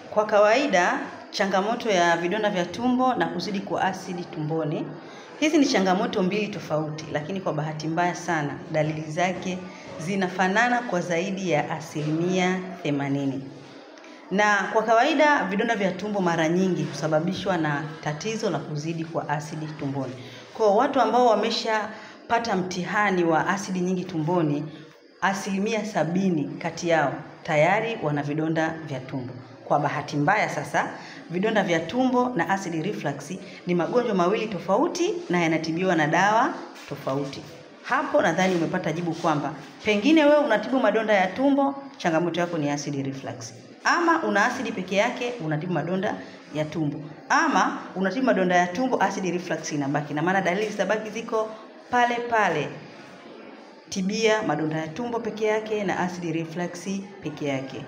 Kwa kawaida, changamoto ya vidonda vya tumbo na kuzidi kwa asidi tumboni, hizi ni changamoto mbili tofauti, lakini kwa bahati mbaya sana, dalili zake zinafanana kwa zaidi ya 80%. Na kwa kawaida, vidonda vya tumbo mara nyingi husababishwa na tatizo la kuzidi kwa asidi tumboni. Kwa watu ambao wameshapata mtihani wa asidi nyingi tumboni, 70% kati yao tayari wana vidonda vya tumbo. Kwa bahati mbaya sasa, vidonda vya tumbo na acid reflux ni magonjwa mawili tofauti na yanatibiwa na dawa tofauti. Hapo nadhani umepata jibu kwamba pengine wewe unatibu madonda ya tumbo, changamoto yako ni acid reflux. Ama una acid peke yake, unatibu madonda ya tumbo. Ama unatibu madonda ya tumbo, acid reflux inabaki. Na maana dalili zitabaki ziko pale pale. Tibia madonda ya tumbo peke yake na acid reflux peke yake.